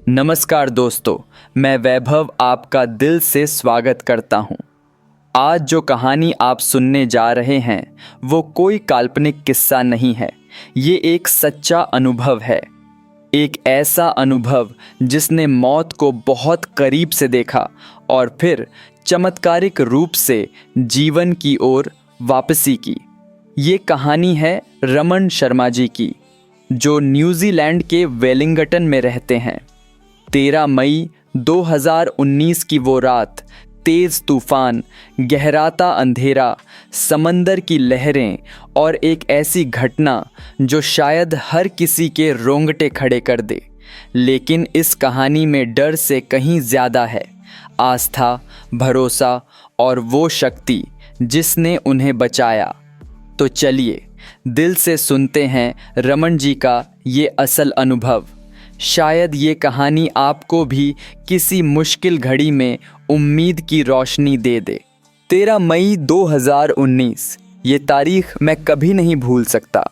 नमस्कार दोस्तों, मैं वैभव आपका दिल से स्वागत करता हूं। आज जो कहानी आप सुनने जा रहे हैं वो कोई काल्पनिक किस्सा नहीं है। ये एक सच्चा अनुभव है। एक ऐसा अनुभव जिसने मौत को बहुत करीब से देखा और फिर चमत्कारिक रूप से जीवन की ओर वापसी की। ये कहानी है रमन शर्मा जी की, जो न्यूजीलैंड के वेलिंगटन में रहते हैं। 13 मई 2019 की वो रात, तेज तूफान, गहराता अंधेरा, समंदर की लहरें और एक ऐसी घटना जो शायद हर किसी के रोंगटे खड़े कर दे। लेकिन इस कहानी में डर से कहीं ज़्यादा है आस्था, भरोसा और वो शक्ति जिसने उन्हें बचाया। तो चलिए दिल से सुनते हैं रमन जी का ये असल अनुभव। शायद ये कहानी आपको भी किसी मुश्किल घड़ी में उम्मीद की रोशनी दे दे। 13 मई 2019, ये तारीख मैं कभी नहीं भूल सकता।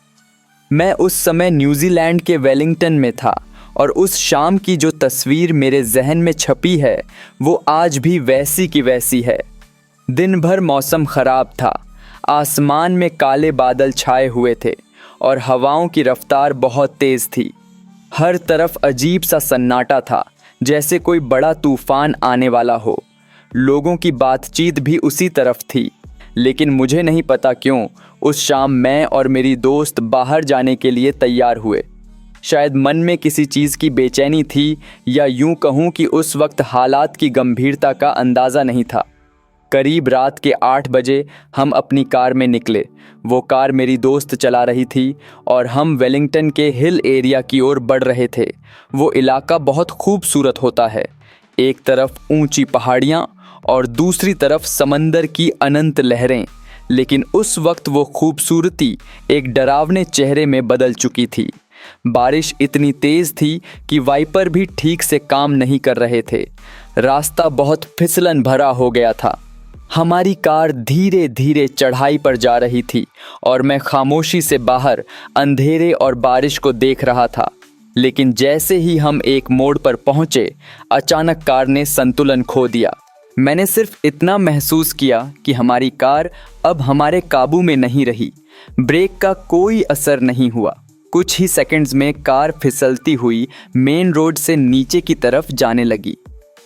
मैं उस समय न्यूजीलैंड के वेलिंगटन में था और उस शाम की जो तस्वीर मेरे जहन में छपी है वो आज भी वैसी की वैसी है। दिन भर मौसम ख़राब था, आसमान में काले बादल छाए हुए थे और हवाओं की रफ्तार बहुत तेज़ थी। हर तरफ अजीब सा सन्नाटा था, जैसे कोई बड़ा तूफान आने वाला हो। लोगों की बातचीत भी उसी तरफ थी, लेकिन मुझे नहीं पता क्यों उस शाम मैं और मेरी दोस्त बाहर जाने के लिए तैयार हुए। शायद मन में किसी चीज़ की बेचैनी थी, या यूं कहूं कि उस वक्त हालात की गंभीरता का अंदाज़ा नहीं था। करीब रात के 8 बजे हम अपनी कार में निकले। वो कार मेरी दोस्त चला रही थी और हम वेलिंगटन के हिल एरिया की ओर बढ़ रहे थे। वो इलाका बहुत खूबसूरत होता है। एक तरफ ऊंची पहाड़ियाँ और दूसरी तरफ समंदर की अनंत लहरें। लेकिन उस वक्त वो खूबसूरती एक डरावने चेहरे में बदल चुकी थी। बारिश इतनी तेज़ थी कि वाइपर भी ठीक से काम नहीं कर रहे थे। रास्ता बहुत फिसलन भरा हो गया था। हमारी कार धीरे धीरे चढ़ाई पर जा रही थी और मैं खामोशी से बाहर अंधेरे और बारिश को देख रहा था। लेकिन जैसे ही हम एक मोड़ पर पहुंचे, अचानक कार ने संतुलन खो दिया। मैंने सिर्फ इतना महसूस किया कि हमारी कार अब हमारे काबू में नहीं रही। ब्रेक का कोई असर नहीं हुआ। कुछ ही सेकंड्स में कार फिसलती हुई मेन रोड से नीचे की तरफ जाने लगी।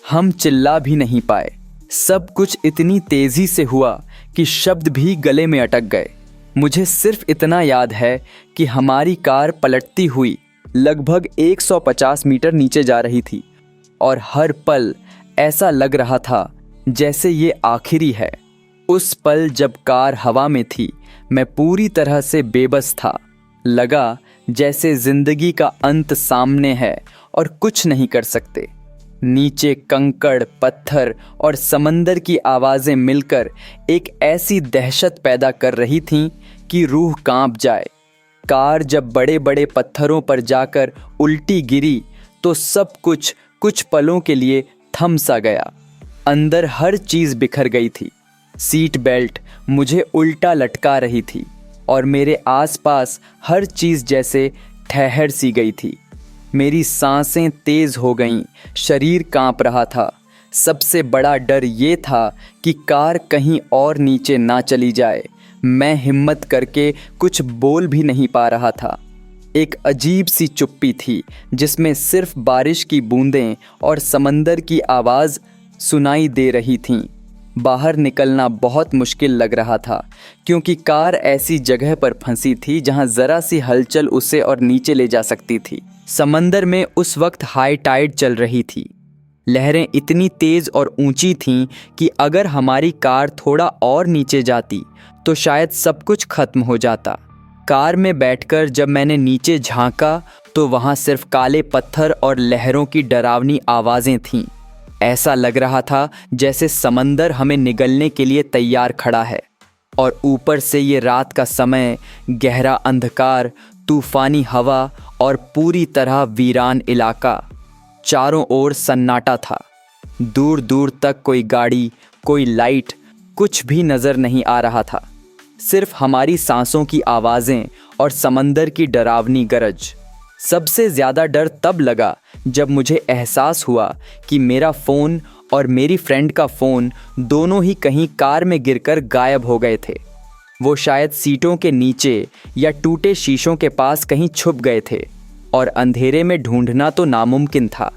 हम चिल्ला भी नहीं पाए। सब कुछ इतनी तेज़ी से हुआ कि शब्द भी गले में अटक गए। मुझे सिर्फ इतना याद है कि हमारी कार पलटती हुई लगभग 150 मीटर नीचे जा रही थी और हर पल ऐसा लग रहा था जैसे ये आखिरी है। उस पल जब कार हवा में थी, मैं पूरी तरह से बेबस था। लगा जैसे ज़िंदगी का अंत सामने है और कुछ नहीं कर सकते। नीचे कंकड़, पत्थर और समंदर की आवाज़ें मिलकर एक ऐसी दहशत पैदा कर रही थीं कि रूह कांप जाए। कार जब बड़े बड़े पत्थरों पर जाकर उल्टी गिरी तो सब कुछ पलों के लिए थम सा गया। अंदर हर चीज़ बिखर गई थी। सीट बेल्ट मुझे उल्टा लटका रही थी और मेरे आसपास हर चीज़ जैसे ठहर सी गई थी। मेरी सांसें तेज़ हो गईं, शरीर कांप रहा था। सबसे बड़ा डर ये था कि कार कहीं और नीचे ना चली जाए। मैं हिम्मत करके कुछ बोल भी नहीं पा रहा था। एक अजीब सी चुप्पी थी जिसमें सिर्फ बारिश की बूंदें और समंदर की आवाज़ सुनाई दे रही थीं। बाहर निकलना बहुत मुश्किल लग रहा था, क्योंकि कार ऐसी जगह पर फंसी थी जहां ज़रा सी हलचल उसे और नीचे ले जा सकती थी। समंदर में उस वक्त हाई टाइड चल रही थी। लहरें इतनी तेज़ और ऊंची थीं कि अगर हमारी कार थोड़ा और नीचे जाती तो शायद सब कुछ खत्म हो जाता। कार में बैठकर जब मैंने नीचे झांका तो वहां सिर्फ काले पत्थर और लहरों की डरावनी आवाज़ें थीं। ऐसा लग रहा था जैसे समंदर हमें निगलने के लिए तैयार खड़ा है। और ऊपर से ये रात का समय, गहरा अंधकार, तूफानी हवा और पूरी तरह वीरान इलाका। चारों ओर सन्नाटा था। दूर दूर तक कोई गाड़ी, कोई लाइट, कुछ भी नज़र नहीं आ रहा था। सिर्फ हमारी सांसों की आवाज़ें और समंदर की डरावनी गरज। सबसे ज़्यादा डर तब लगा जब मुझे एहसास हुआ कि मेरा फ़ोन और मेरी फ्रेंड का फ़ोन दोनों ही कहीं कार में गिरकर गायब हो गए थे। वो शायद सीटों के नीचे या टूटे शीशों के पास कहीं छुप गए थे और अंधेरे में ढूंढना तो नामुमकिन था।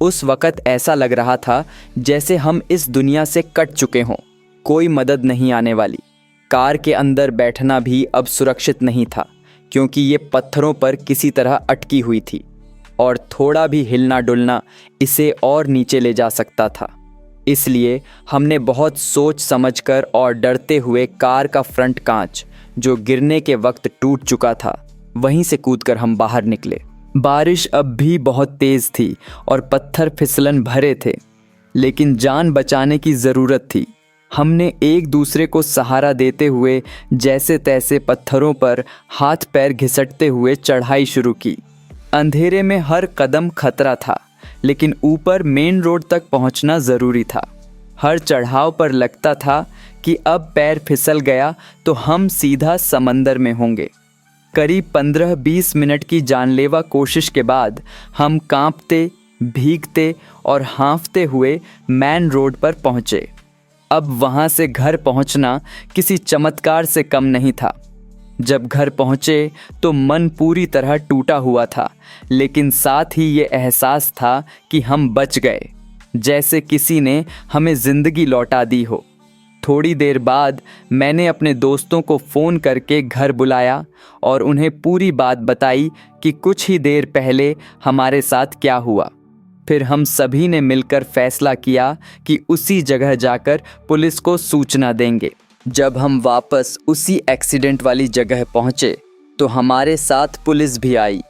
उस वक़्त ऐसा लग रहा था जैसे हम इस दुनिया से कट चुके हों, कोई मदद नहीं आने वाली। कार के अंदर बैठना भी अब सुरक्षित नहीं था क्योंकि ये पत्थरों पर किसी तरह अटकी हुई थी और थोड़ा भी हिलना डुलना इसे और नीचे ले जा सकता था। इसलिए हमने बहुत सोच समझकर और डरते हुए कार का फ्रंट कांच, जो गिरने के वक्त टूट चुका था, वहीं से कूदकर हम बाहर निकले। बारिश अब भी बहुत तेज़ थी और पत्थर फिसलन भरे थे, लेकिन जान बचाने की ज़रूरत थी। हमने एक दूसरे को सहारा देते हुए जैसे तैसे पत्थरों पर हाथ पैर घिसटते हुए चढ़ाई शुरू की। अंधेरे में हर कदम खतरा था, लेकिन ऊपर मेन रोड तक पहुंचना ज़रूरी था। हर चढ़ाव पर लगता था कि अब पैर फिसल गया तो हम सीधा समंदर में होंगे। करीब 15-20 मिनट की जानलेवा कोशिश के बाद हम कांपते, भीगते और हाँफते हुए मेन रोड पर पहुँचे। अब वहाँ से घर पहुँचना किसी चमत्कार से कम नहीं था। जब घर पहुँचे तो मन पूरी तरह टूटा हुआ था, लेकिन साथ ही ये एहसास था कि हम बच गए, जैसे किसी ने हमें ज़िंदगी लौटा दी हो। थोड़ी देर बाद मैंने अपने दोस्तों को फ़ोन करके घर बुलाया और उन्हें पूरी बात बताई कि कुछ ही देर पहले हमारे साथ क्या हुआ। फिर हम सभी ने मिलकर फैसला किया कि उसी जगह जाकर पुलिस को सूचना देंगे। जब हम वापस उसी एक्सीडेंट वाली जगह पहुंचे तो हमारे साथ पुलिस भी आई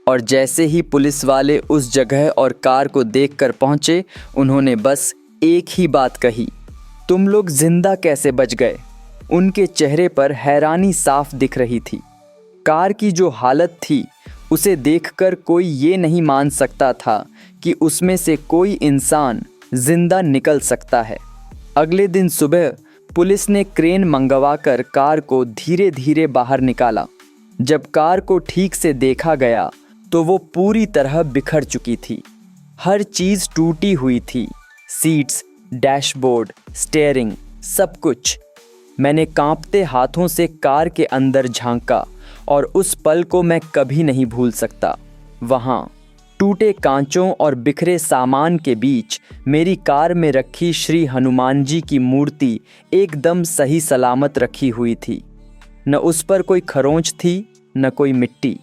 और जैसे ही पुलिस वाले उस जगह और कार को देखकर पहुंचे, उन्होंने बस एक ही बात कही, तुम लोग जिंदा कैसे बच गए? उनके चेहरे पर हैरानी साफ दिख रही थी। कार की जो हालत थी उसे देखकर कोई ये नहीं मान सकता था कि उसमें से कोई इंसान जिंदा निकल सकता है। अगले दिन सुबह पुलिस ने क्रेन मंगवाकर कार को धीरे धीरे बाहर निकाला। जब कार को ठीक से देखा गया तो वो पूरी तरह बिखर चुकी थी। हर चीज़ टूटी हुई थी, सीट्स, डैशबोर्ड, स्टीयरिंग, सब कुछ। मैंने कांपते हाथों से कार के अंदर झांका और उस पल को मैं कभी नहीं भूल सकता। वहाँ टूटे कांचों और बिखरे सामान के बीच मेरी कार में रखी श्री हनुमान जी की मूर्ति एकदम सही सलामत रखी हुई थी। न उस पर कोई खरोंच थी, न कोई मिट्टी।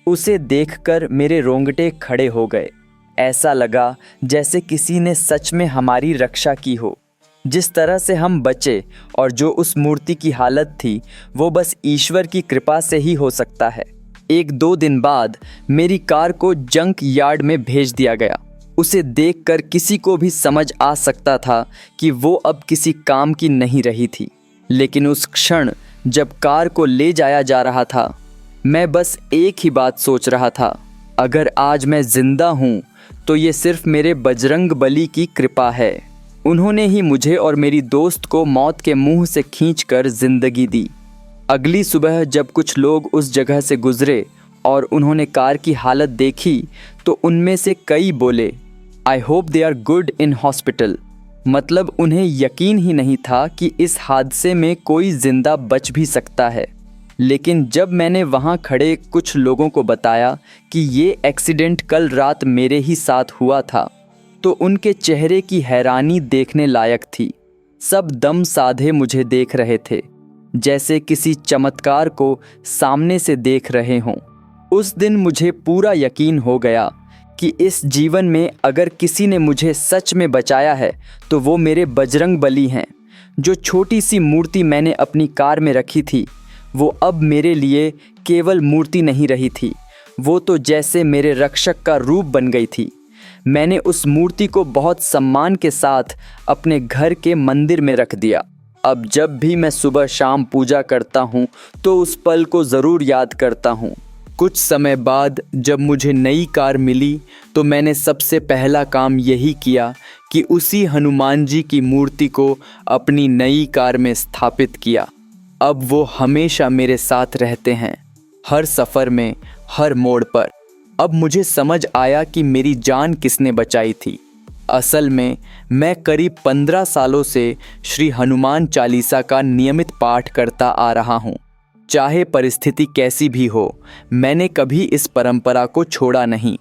उसे देखकर मेरे रोंगटे खड़े हो गए। ऐसा लगा जैसे किसी ने सच में हमारी रक्षा की हो। जिस तरह से हम बचे और जो उस मूर्ति की हालत थी, वो बस ईश्वर की कृपा से ही हो सकता है। 1-2 दिन बाद मेरी कार को जंक यार्ड में भेज दिया गया। उसे देखकर किसी को भी समझ आ सकता था कि वो अब किसी काम की नहीं रही थी। लेकिन उस क्षण जब कार को ले जाया जा रहा था, मैं बस एक ही बात सोच रहा था, अगर आज मैं जिंदा हूँ तो ये सिर्फ मेरे बजरंग बली की कृपा है। उन्होंने ही मुझे और मेरी दोस्त को मौत के मुंह से खींचकर जिंदगी दी। अगली सुबह जब कुछ लोग उस जगह से गुजरे और उन्होंने कार की हालत देखी तो उनमें से कई बोले, I hope they are good in hospital. मतलब उन्हें यकीन ही नहीं था कि इस हादसे में कोई जिंदा बच भी सकता है। लेकिन जब मैंने वहाँ खड़े कुछ लोगों को बताया कि ये एक्सीडेंट कल रात मेरे ही साथ हुआ था, तो उनके चेहरे की हैरानी देखने लायक थी। सब दम साधे मुझे देख रहे थे, जैसे किसी चमत्कार को सामने से देख रहे हों। उस दिन मुझे पूरा यकीन हो गया कि इस जीवन में अगर किसी ने मुझे सच में बचाया है तो वो मेरे बजरंग बली हैं। जो छोटी सी मूर्ति मैंने अपनी कार में रखी थी, वो अब मेरे लिए केवल मूर्ति नहीं रही थी, वो तो जैसे मेरे रक्षक का रूप बन गई थी। मैंने उस मूर्ति को बहुत सम्मान के साथ अपने घर के मंदिर में रख दिया। अब जब भी मैं सुबह शाम पूजा करता हूँ तो उस पल को ज़रूर याद करता हूँ। कुछ समय बाद जब मुझे नई कार मिली तो मैंने सबसे पहला काम यही किया कि उसी हनुमान जी की मूर्ति को अपनी नई कार में स्थापित किया। अब वो हमेशा मेरे साथ रहते हैं, हर सफ़र में, हर मोड़ पर। अब मुझे समझ आया कि मेरी जान किसने बचाई थी। असल में मैं करीब 15 सालों से श्री हनुमान चालीसा का नियमित पाठ करता आ रहा हूँ। चाहे परिस्थिति कैसी भी हो, मैंने कभी इस परंपरा को छोड़ा नहीं।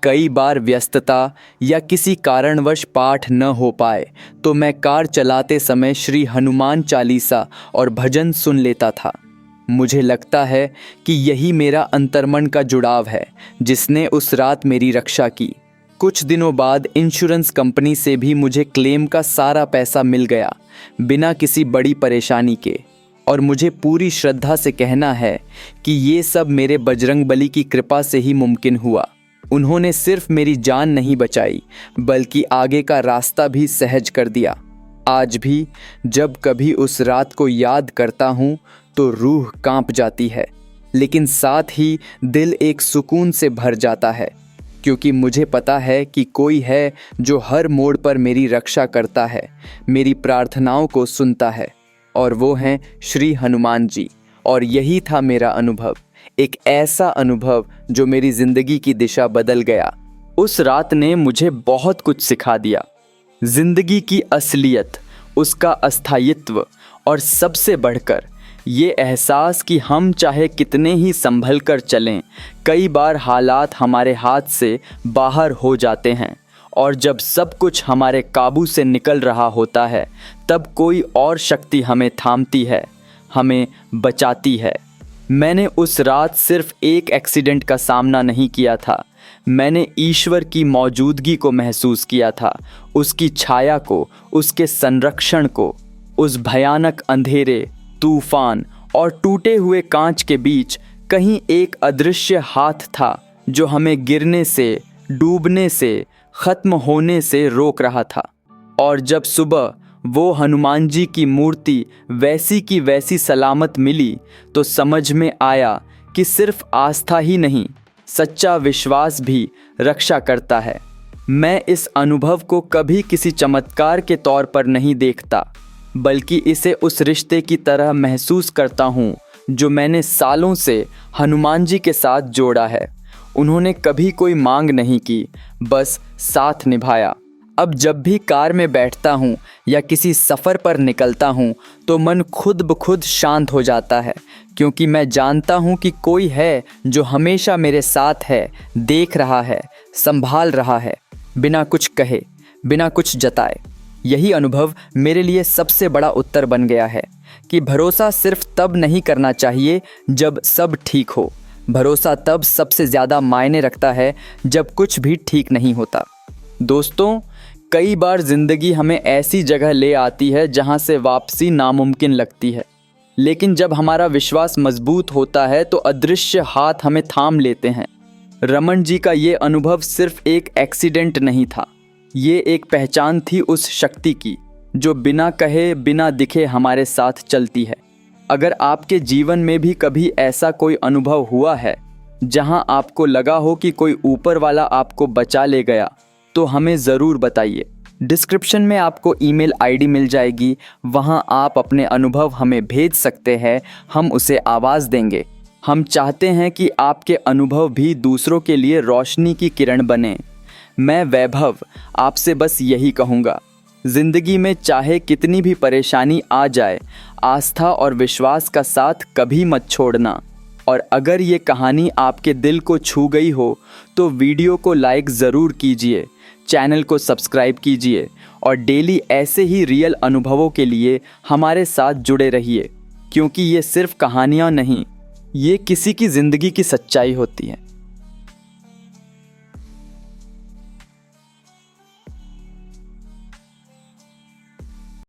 कई बार व्यस्तता या किसी कारणवश पाठ न हो पाए तो मैं कार चलाते समय श्री हनुमान चालीसा और भजन सुन लेता था। मुझे लगता है कि यही मेरा अंतर्मन का जुड़ाव है जिसने उस रात मेरी रक्षा की। कुछ दिनों बाद इंश्योरेंस कंपनी से भी मुझे क्लेम का सारा पैसा मिल गया, बिना किसी बड़ी परेशानी के। और मुझे पूरी श्रद्धा से कहना है कि ये सब मेरे बजरंगबली की कृपा से ही मुमकिन हुआ। उन्होंने सिर्फ मेरी जान नहीं बचाई, बल्कि आगे का रास्ता भी सहज कर दिया। आज भी जब कभी उस रात को याद करता हूँ तो रूह कांप जाती है, लेकिन साथ ही दिल एक सुकून से भर जाता है, क्योंकि मुझे पता है कि कोई है जो हर मोड़ पर मेरी रक्षा करता है, मेरी प्रार्थनाओं को सुनता है, और वो हैं श्री हनुमान जी। और यही था मेरा अनुभव, एक ऐसा अनुभव जो मेरी जिंदगी की दिशा बदल गया। उस रात ने मुझे बहुत कुछ सिखा दिया। जिंदगी की असलियत, उसका अस्थायित्व, और सबसे बढ़कर ये एहसास कि हम चाहे कितने ही संभल कर चलें, कई बार हालात हमारे हाथ से बाहर हो जाते हैं, और जब सब कुछ हमारे काबू से निकल रहा होता है तब कोई और शक्ति हमें थामती है, हमें बचाती है। मैंने उस रात सिर्फ एक एक्सीडेंट का सामना नहीं किया था, मैंने ईश्वर की मौजूदगी को महसूस किया था, उसकी छाया को, उसके संरक्षण को। उस भयानक अंधेरे, तूफान और टूटे हुए कांच के बीच कहीं एक अदृश्य हाथ था जो हमें गिरने से, डूबने से, खत्म होने से रोक रहा था। और जब सुबह वो हनुमान जी की मूर्ति वैसी की वैसी सलामत मिली तो समझ में आया कि सिर्फ आस्था ही नहीं, सच्चा विश्वास भी रक्षा करता है। मैं इस अनुभव को कभी किसी चमत्कार के तौर पर नहीं देखता, बल्कि इसे उस रिश्ते की तरह महसूस करता हूँ जो मैंने सालों से हनुमान जी के साथ जोड़ा है। उन्होंने कभी कोई मांग नहीं की, बस साथ निभाया। अब जब भी कार में बैठता हूँ या किसी सफ़र पर निकलता हूँ तो मन खुद ब खुद शांत हो जाता है, क्योंकि मैं जानता हूँ कि कोई है जो हमेशा मेरे साथ है, देख रहा है, संभाल रहा है, बिना कुछ कहे, बिना कुछ जताए। यही अनुभव मेरे लिए सबसे बड़ा उत्तर बन गया है कि भरोसा सिर्फ तब नहीं करना चाहिए जब सब ठीक हो। भरोसा तब सबसे ज़्यादा मायने रखता है जब कुछ भी ठीक नहीं होता। दोस्तों, कई बार ज़िंदगी हमें ऐसी जगह ले आती है जहां से वापसी नामुमकिन लगती है, लेकिन जब हमारा विश्वास मजबूत होता है तो अदृश्य हाथ हमें थाम लेते हैं। रमन जी का ये अनुभव सिर्फ एक एक्सीडेंट नहीं था, ये एक पहचान थी उस शक्ति की जो बिना कहे, बिना दिखे हमारे साथ चलती है। अगर आपके जीवन में भी कभी ऐसा कोई अनुभव हुआ है जहां आपको लगा हो कि कोई ऊपर वाला आपको बचा ले गया, तो हमें ज़रूर बताइए। डिस्क्रिप्शन में आपको ईमेल आईडी मिल जाएगी, वहां आप अपने अनुभव हमें भेज सकते हैं, हम उसे आवाज़ देंगे। हम चाहते हैं कि आपके अनुभव भी दूसरों के लिए रोशनी की किरण बने। मैं वैभव आपसे बस यही कहूँगा, ज़िंदगी में चाहे कितनी भी परेशानी आ जाए, आस्था और विश्वास का साथ कभी मत छोड़ना। और अगर ये कहानी आपके दिल को छू गई हो तो वीडियो को लाइक ज़रूर कीजिए, चैनल को सब्सक्राइब कीजिए और डेली ऐसे ही रियल अनुभवों के लिए हमारे साथ जुड़े रहिए, क्योंकि ये सिर्फ कहानियाँ नहीं, ये किसी की ज़िंदगी की सच्चाई होती है।